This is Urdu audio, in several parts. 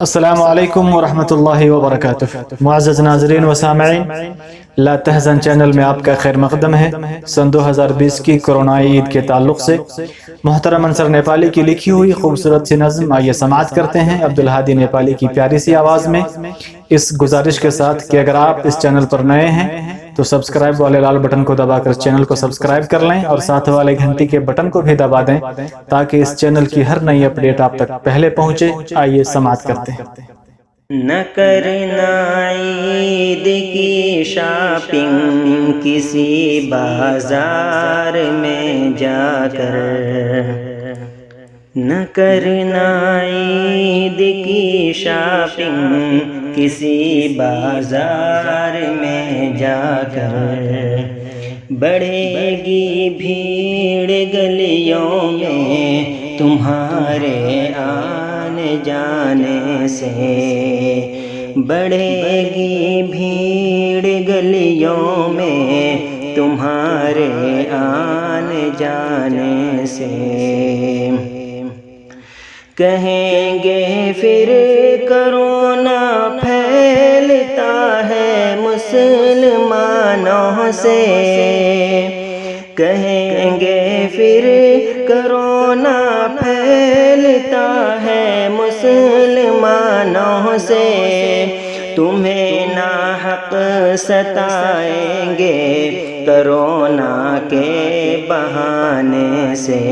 السلام علیکم ورحمۃ اللہ وبرکاتہ۔ معزز ناظرین و سامعین، لا تحزن چینل میں آپ کا خیر مقدم ہے۔ سن 2020 کی کرونائی عید کے تعلق سے محترم انصر نیپالی کی لکھی ہوئی خوبصورت سی نظم آئیے سماعت کرتے ہیں عبدالہادی نیپالی کی پیاری سی آواز میں، اس گزارش کے ساتھ کہ اگر آپ اس چینل پر نئے ہیں تو سبسکرائب والے لال بٹن کو دبا کر چینل کو سبسکرائب کر لیں اور ساتھ والے گھنٹی کے بٹن کو بھی دبا دیں تاکہ اس چینل کی ہر نئی اپڈیٹ آپ تک پہلے پہنچے۔ آئیے سماعت کرتے ہیں۔ نہ کرنا عید کی شاپنگ کسی بازار میں جا کر، نہ کرنا عید کی شاپنگ کسی بازار میں جا کر، بڑھے گی بھیڑ گلیوں میں تمہارے آنے جانے سے، بڑھے گی بھیڑ گلیوں میں تمہارے آنے جانے سے، کہیں گے پھر کرونا پھیلتا ہے مسلمانوں سے، کہیں گے پھر کرونا پھیلتا ہے مسلمانوں سے، تمہیں ناحق ستائیں گے کرونا کے بہانے سے،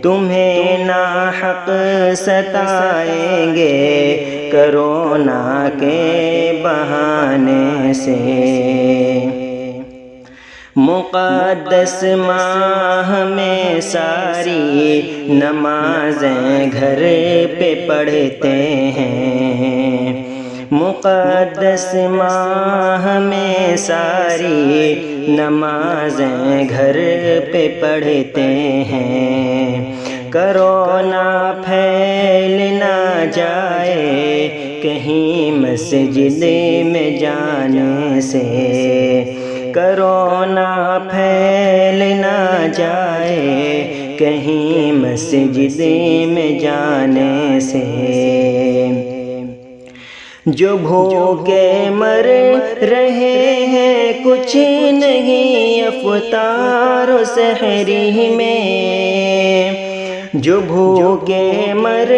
تمہیں ناحق ستائیں گے کرونا کے بہانے سے۔ مقدس ماہ میں ساری نمازیں گھر پہ پڑھتے ہیں، مقدس ماہ میں ساری نمازیں گھر پہ پڑھتے ہیں، کرونا پھیل نہ جائے کہیں مسجد میں جانے سے، کرونا پھیل نہ جائے کہیں مسجد میں جانے سے، جو بھوکے مر رہے ہیں کچھ نہیں افطار و سحری میں، جو بھوکے مر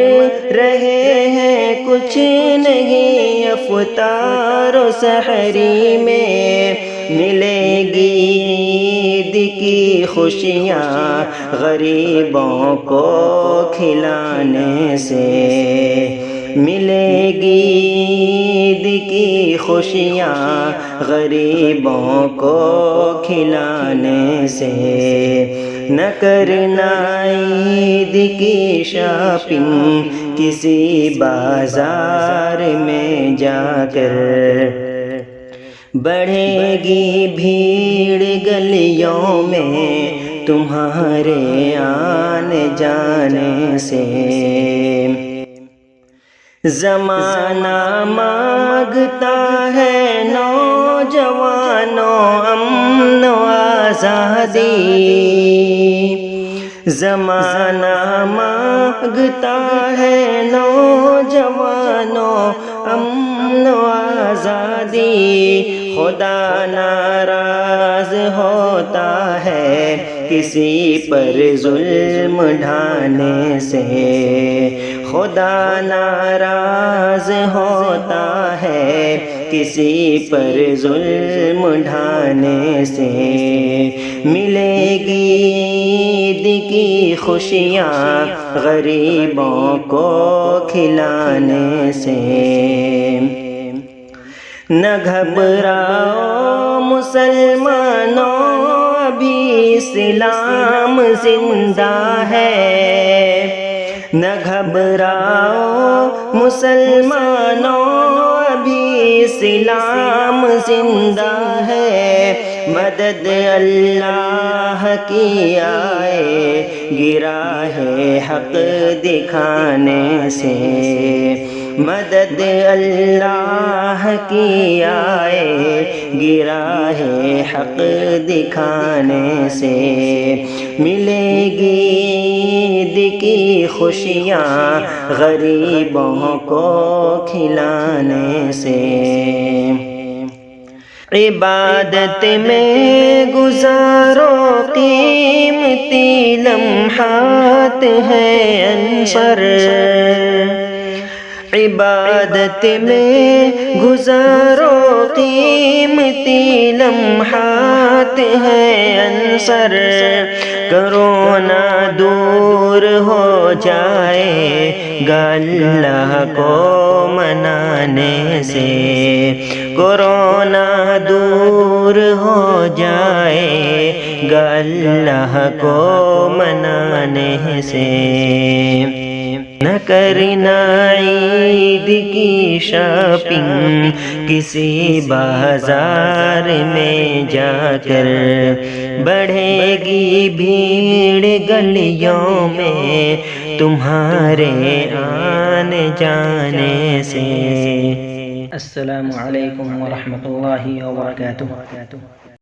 رہے ہیں کچھ نہیں افطار و سحری میں، ملے گی عید کی خوشیاں غریبوں کو کھلانے سے، ملے گی عید کی خوشیاں غریبوں کو کھلانے سے، نہ کرنا عید کی شاپنگ کسی بازار میں جا کر، بڑھے گی بھیڑ گلیوں میں تمہارے آنے جانے سے، زمانہ مانگتا ہے نوجوانوں امن و آزادی، زمانہ مانگتا ہے نوجوانوں امن و آزادی، خدا ناراض ہوتا ہے کسی پر ظلم ڈھانے سے، خدا ناراض ہوتا ہے کسی پر ظلم ڈھانے سے، ملے گی عید کی خوشیاں غریبوں کو کھلانے سے، نہ گھبراؤ مسلمانوں ابھی اسلام زندہ ہے، نہ گھبراؤ مسلمانوں ابھی اسلام زندہ ہے، مدد اللہ کی آئے گرا ہے حق دکھانے سے، مدد اللہ کی آئے گرا ہے حق دکھانے سے، ملے گی عید کی خوشیاں غریبوں کو کھلانے سے۔ عبادت میں گزارو قیمتی لمحات ہیں انصر، عبادت میں گزارو قیمتی لمحات ہیں انصر، کرونا دور ہو جائے گا اللہ کو منانے سے، کرونا دور ہو جائے گا اللہ کو منانے سے۔ نہ کرنا عید کی شاپنگ کسی بازار میں جا کر، بڑھے گی بھیڑ گلیوں میں تمہارے آنے جانے سے۔ السلام علیکم ورحمۃ اللہ وبرکاتہ۔